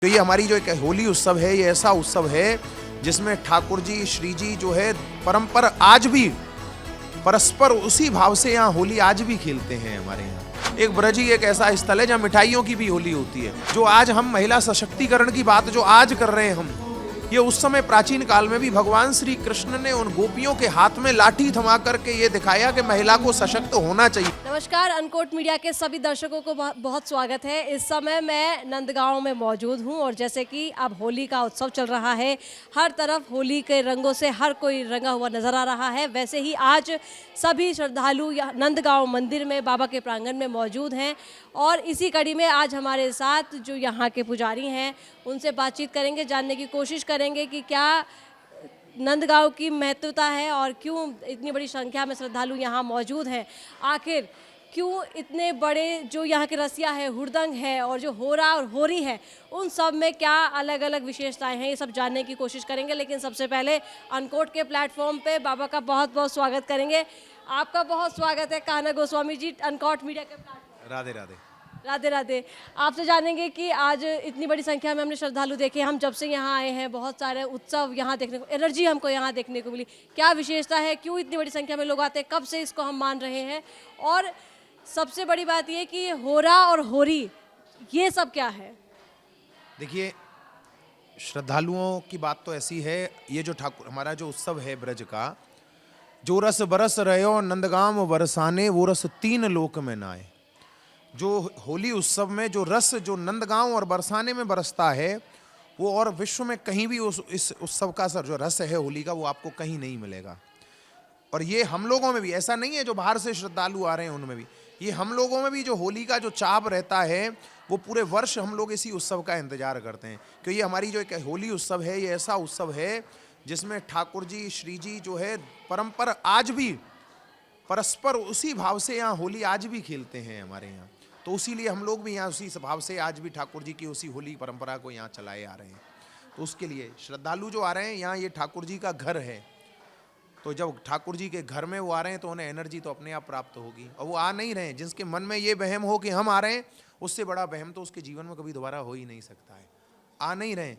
तो ये हमारी जो एक होली उत्सव है, ये ऐसा उत्सव है जिसमें ठाकुर जी श्री जी जो है परंपरा आज भी परस्पर उसी भाव से यहाँ होली आज भी खेलते हैं। हमारे यहाँ एक ब्रज ही एक ऐसा स्थल है जहाँ मिठाइयों की भी होली होती है। जो आज हम महिला सशक्तिकरण की बात जो आज कर रहे हैं हम, ये उस समय प्राचीन काल में भी भगवान श्री कृष्ण ने उन गोपियों के हाथ में लाठी थमा करके ये दिखाया कि महिला को सशक्त होना चाहिए। नमस्कार, अनकोट मीडिया के सभी दर्शकों को बहुत स्वागत है। इस समय मैं नंदगांव में मौजूद हूं और जैसे कि अब होली का उत्सव चल रहा है, हर तरफ होली के रंगों से हर कोई रंगा हुआ नजर आ रहा है। वैसे ही आज सभी श्रद्धालु नंदगांव मंदिर में बाबा के प्रांगण में मौजूद हैं और इसी कड़ी में आज हमारे साथ जो यहाँ के पुजारी हैं उनसे बातचीत करेंगे, जानने की कोशिश करेंगे कि क्या नंदगांव की महत्वता है और क्यों इतनी बड़ी संख्या में श्रद्धालु यहाँ मौजूद हैं। आखिर क्यों इतने बड़े जो यहाँ के रसिया है, हुड़दंग है और जो होरा और होरी है, उन सब में क्या अलग अलग विशेषताएं हैं, ये सब जानने की कोशिश करेंगे। लेकिन सबसे पहले अनकोट के प्लेटफॉर्म पे बाबा का बहुत बहुत स्वागत करेंगे। आपका बहुत स्वागत है कान्हा गोस्वामी जी, अनकोट मीडिया के प्लेटफॉर्म। राधे राधे। राधे राधे। आपसे जानेंगे कि आज इतनी बड़ी संख्या में हमने श्रद्धालु देखे, हम जब से यहाँ आए हैं बहुत सारे उत्सव यहाँ देखने को, एनर्जी हमको यहाँ देखने को मिली। क्या विशेषता है, क्यों इतनी बड़ी संख्या में लोग आते हैं, कब से इसको हम मान रहे हैं, और सबसे बड़ी बात ये कि होरा और होरी ये सब क्या है? देखिए, श्रद्धालुओं की बात तो ऐसी है, ये जो ठाकुर हमारा जो उत्सव है ब्रज का, जो रस बरस रहो नंदगांव बरसाने वो रस तीन लोक में नाए। जो होली उत्सव में जो रस जो नंदगांव और बरसाने में बरसता है वो और विश्व में कहीं भी इस उत्सव का जो रस है होली का वो आपको कहीं नहीं मिलेगा। और ये हम लोगों में भी ऐसा नहीं है, जो बाहर से श्रद्धालु आ रहे हैं उनमें भी, ये हम लोगों में भी जो होली का जो चाव रहता है वो पूरे वर्ष हम लोग इसी उत्सव का इंतजार करते हैं। क्योंकि ये हमारी जो एक होली उत्सव है, ये ऐसा उत्सव है जिसमें ठाकुर जी श्री जी जो है परंपरा आज भी परस्पर उसी भाव से यहाँ होली आज भी खेलते हैं हमारे यहाँ। तो इसीलिए हम लोग भी यहाँ उसी भाव से आज भी ठाकुर जी की उसी होली परंपरा को यहाँ चलाए आ रहे हैं। तो उसके लिए श्रद्धालु जो आ रहे हैं यहाँ, ये ठाकुर जी का घर है, तो जब ठाकुर जी के घर में वो आ रहे हैं तो उन्हें एनर्जी तो अपने आप प्राप्त होगी। और वो आ नहीं रहे हैं, जिसके मन में ये वहम हो कि हम आ रहे हैं, उससे बड़ा वहम तो उसके जीवन में कभी दोबारा हो ही नहीं सकता है। आ नहीं रहे,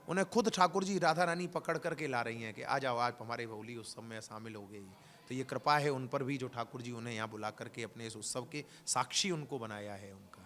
उन्हें खुद ठाकुर जी राधा रानी पकड़ करके ला रही हैं कि आ जाओ, आज हमारे होली उत्सव में शामिल हो गए। तो ये कृपा है उन पर भी, जो ठाकुर जी उन्हें यहाँ बुला करके अपने इस उत्सव के साक्षी उनको बनाया है उनका।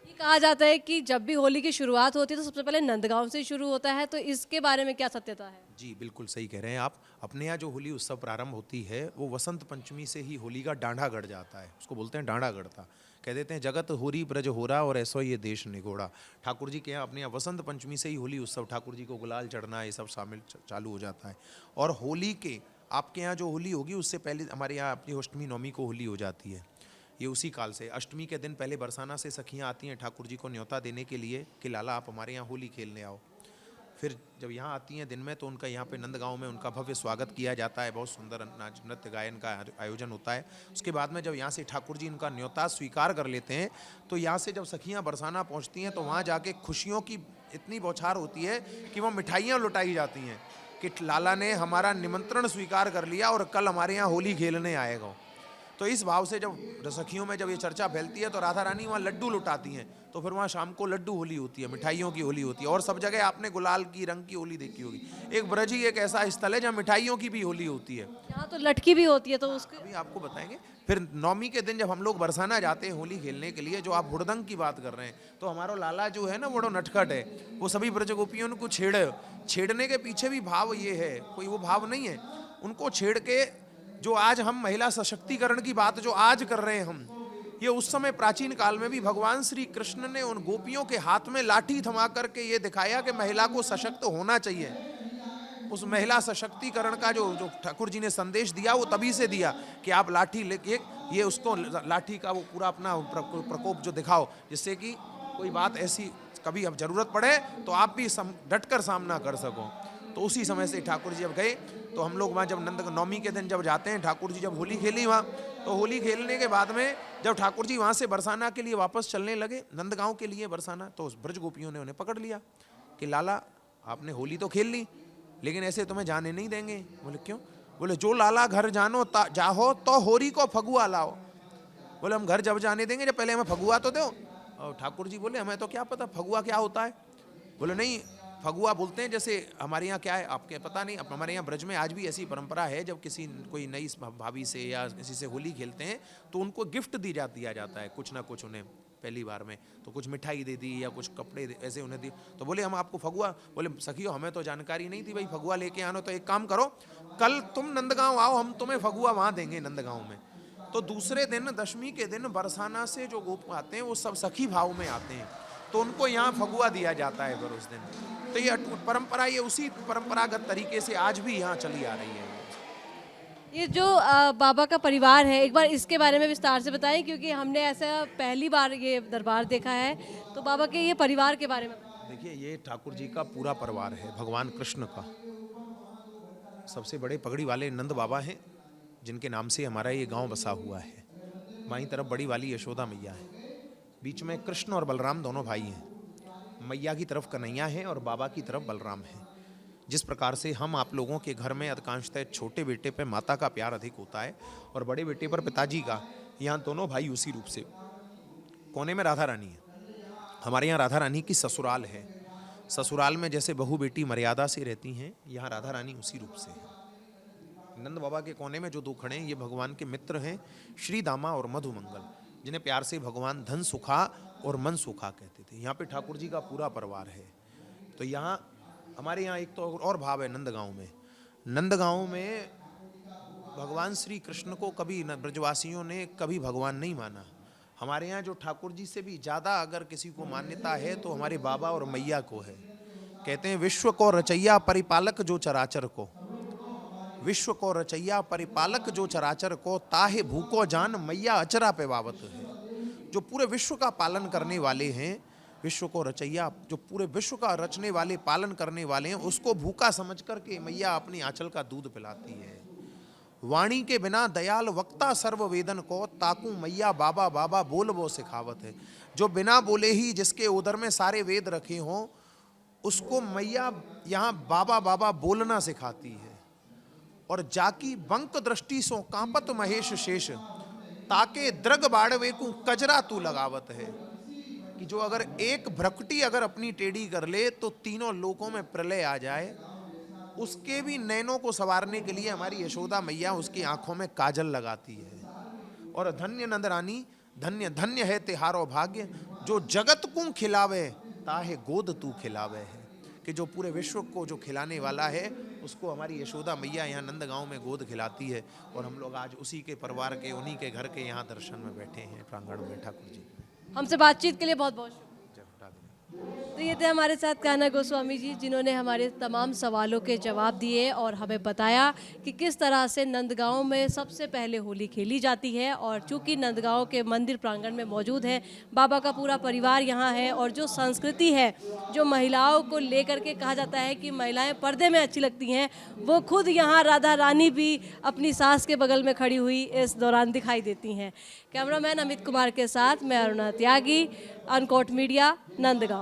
ये कहा जाता है कि जब भी होली की शुरुआत होती है तो सबसे पहले नंदगांव से शुरू होता है, तो इसके बारे में क्या सत्यता है? जी बिल्कुल सही कह रहे हैं आप। अपने यहाँ जो होली उत्सव प्रारंभ होती है वो वसंत पंचमी से ही होली का डांडा गढ़ जाता है, उसको बोलते हैं डांडा गढ़ता। कह देते हैं जगत होरी ब्रज होरा और ऐसो ये देश निगोड़ा। ठाकुर जी के यहाँ अपने यहाँ वसंत पंचमी से ही होली उत्सव, ठाकुर जी को गुलाल चढ़ना, ये सब शामिल चालू हो जाता है। और होली के आपके यहाँ जो होली होगी उससे पहले हमारे यहाँ अपनी अष्टमी नवमी को होली हो जाती है। ये उसी काल से अष्टमी के दिन पहले बरसाना से सखियाँ आती हैं ठाकुर जी को न्योता देने के लिए कि लाला आप हमारे यहाँ होली खेलने आओ। फिर जब यहाँ आती हैं दिन में तो उनका यहाँ पे नंदगांव में उनका भव्य स्वागत किया जाता है, बहुत सुंदर नाच नृत्य गायन का आयोजन होता है। उसके बाद में जब यहाँ से ठाकुर जी उनका न्योता स्वीकार कर लेते हैं तो यहाँ से जब सखियाँ बरसाना पहुँचती हैं तो वहाँ जाके खुशियों की इतनी बौछार होती है कि वो मिठाइयाँ लुटाई जाती हैं कि लाला ने हमारा निमंत्रण स्वीकार कर लिया और कल हमारे यहाँ होली खेलने आएगा। तो इस भाव से जब सखियों में जब ये चर्चा फैलती है तो राधा रानी वहाँ लड्डू लुटाती हैं, तो फिर वहाँ शाम को लड्डू होली होती है, मिठाइयों की होली होती है। और सब जगह आपने गुलाल की रंग की होली देखी होगी। एक ब्रज ही एक ऐसा स्थल है जहाँ मिठाइयों की भी होली होती है। यहाँ तो लटकी भी होती है, तो उसके अभी आपको बताएंगे। फिर नवमी के दिन जब हम लोग बरसाना जाते हैं होली खेलने के लिए, जो आप हुड़दंग की बात कर रहे हैं, तो हमारा लाला जो है ना बड़ो नटखट है, वो सभी ब्रज गोपियों को छेड़ने के पीछे भी भाव ये है, कोई वो भाव नहीं है। उनको छेड़ के जो आज हम महिला सशक्तिकरण की बात जो आज कर रहे हैं हम, ये उस समय प्राचीन काल में भी भगवान श्री कृष्ण ने उन गोपियों के हाथ में लाठी थमा करके ये दिखाया कि महिला को सशक्त होना चाहिए। उस महिला सशक्तिकरण का जो ठाकुर जी ने संदेश दिया वो तभी से दिया कि आप लाठी लेके ये उसको लाठी का वो पूरा अपना प्रकोप जो दिखाओ, जिससे कि कोई बात ऐसी कभी अब जरूरत पड़े तो आप भी डट कर सामना कर सको। तो उसी समय से ठाकुर जी जब गए तो हम लोग वहाँ जब नवमी के दिन जब जाते हैं, ठाकुर जी जब होली खेली वहाँ, तो होली खेलने के बाद में जब ठाकुर जी वहाँ से बरसाना के लिए वापस चलने लगे, नंदगांव के लिए बरसाना, तो उस ब्रज गोपियों ने उन्हें पकड़ लिया कि लाला आपने होली तो खेल ली लेकिन ऐसे तुम्हें जाने नहीं देंगे। बोले क्यों? बोले जो लाला घर जाहो तो होरी को फगुआ लाओ। बोले हम घर जब जाने देंगे जब पहले हमें फगुआ तो दो। और ठाकुर जी बोले हमें तो क्या पता फगुआ क्या होता है। बोले नहीं, फगुआ बोलते हैं जैसे हमारे यहाँ क्या है आपके पता नहीं, अब हमारे यहाँ ब्रज में आज भी ऐसी परंपरा है, जब किसी कोई नई भाभी से या किसी से होली खेलते हैं तो उनको गिफ्ट दिया जाता है, कुछ ना कुछ उन्हें पहली बार में, तो कुछ मिठाई दे दी या कुछ कपड़े ऐसे उन्हें दी। तो बोले हम आपको फगुआ, बोले सखियो हमें तो जानकारी नहीं थी भाई फगुआ लेके आना, तो एक काम करो कल तुम नंदगांव आओ, हम तुम्हें फगुआ वहाँ देंगे नंदगांव में। तो दूसरे दिन दशमी के दिन बरसाना से जो गोप आते हैं वो सब सखी भाव में आते हैं, तो उनको यहाँ फगुआ दिया जाता है फिर उस दिन। तो ये परंपरा ये उसी परंपरागत तरीके से आज भी यहाँ चली आ रही है। ये जो बाबा का परिवार है, एक बार इसके बारे में विस्तार से बताएं, क्योंकि हमने ऐसा पहली बार ये दरबार देखा है, तो बाबा के ये परिवार के बारे में। देखिए ये ठाकुर जी का पूरा परिवार है, भगवान कृष्ण का सबसे बड़े पगड़ी वाले नंद बाबा हैं, जिनके नाम से हमारा ये गांव बसा हुआ है। बाईं तरफ बड़ी वाली यशोदा मैया है, बीच में कृष्ण और बलराम दोनों भाई हैं, मैया की तरफ कन्हैया है और बाबा की तरफ बलराम है। जिस प्रकार से हम आप लोगों के घर में अधिकांशतः छोटे बेटे पे माता का प्यार अधिक होता है और बड़े बेटे पर पिताजी का, यहाँ दोनों भाई उसी रूप से। कोने में राधा रानी है, हमारे यहाँ राधा रानी की ससुराल है, ससुराल में जैसे बहू बेटी मर्यादा से रहती हैं, यहाँ राधा रानी उसी रूप से है। नंद बाबा के कोने में जो दो खड़े हैं ये भगवान के मित्र हैं, श्री दामा और मधुमंगल, जिन्हें प्यार से भगवान धन सुखा और मन सुखा कहते थे। यहाँ पे ठाकुर जी का पूरा परिवार है। तो यहाँ हमारे यहाँ एक तो और भाव है नंदगांव में। नंदगांव में भगवान श्री कृष्ण को कभी ब्रजवासियों ने कभी भगवान नहीं माना। हमारे यहाँ जो ठाकुर जी से भी ज़्यादा अगर किसी को मान्यता है तो हमारे बाबा और मैया को है। कहते हैं विश्व को रचैया परिपालक जो चराचर को, विश्व को रचैया परिपालक जो चराचर को, ताहे भूको जान मैया अचरा पे बावत है। जो पूरे विश्व का पालन करने वाले हैं, विश्व को रचैया जो पूरे विश्व का रचने वाले पालन करने वाले हैं, उसको भूखा समझ करके मैया अपनी आंचल का दूध पिलाती है। वाणी के बिना दयाल वक्ता सर्व वेदन को, ताकू मैया बाबा बाबा बोल वो सिखावत है। जो बिना बोले ही जिसके उदर में सारे वेद रखे हों, उसको मैया यहाँ बाबा बाबा बोलना सिखाती है। और जाकी बंक दृष्टि सो कांपत महेश शेष, ताके द्रग बाड़वे को कजरा तू लगावत है। कि जो अगर एक भ्रकुटी अगर अपनी टेढ़ी कर ले तो तीनों लोकों में प्रलय आ जाए, उसके भी नैनों को संवारने के लिए हमारी यशोदा मैया उसकी आंखों में काजल लगाती है। और धन्य नंद रानी, धन्य धन्य है तिहारो भाग्य, जो जगत को खिलावे ताहे गोद तू खिलावे है। कि जो पूरे विश्व को जो खिलाने वाला है, उसको हमारी यशोदा मैया यहाँ नंदगांव में गोद खिलाती है। और हम लोग आज उसी के परिवार के, उन्हीं के घर के यहाँ दर्शन में बैठे हैं प्रांगण में ठाकुर जी। हमसे बातचीत के लिए बहुत बहुत शुक्रिया। तो ये थे हमारे साथ कान्हा गोस्वामी जी, जिन्होंने हमारे तमाम सवालों के जवाब दिए और हमें बताया कि किस तरह से नंदगांव में सबसे पहले होली खेली जाती है। और चूंकि नंदगांव के मंदिर प्रांगण में मौजूद है, बाबा का पूरा परिवार यहाँ है, और जो संस्कृति है, जो महिलाओं को लेकर के कहा जाता है कि महिलाएं पर्दे में अच्छी लगती हैं, वो खुद यहाँ राधा रानी भी अपनी सास के बगल में खड़ी हुई इस दौरान दिखाई देती हैं। कैमरामैन अमित कुमार के साथ मैं अरुणा त्यागी, अनकोट मीडिया, नंदगांव।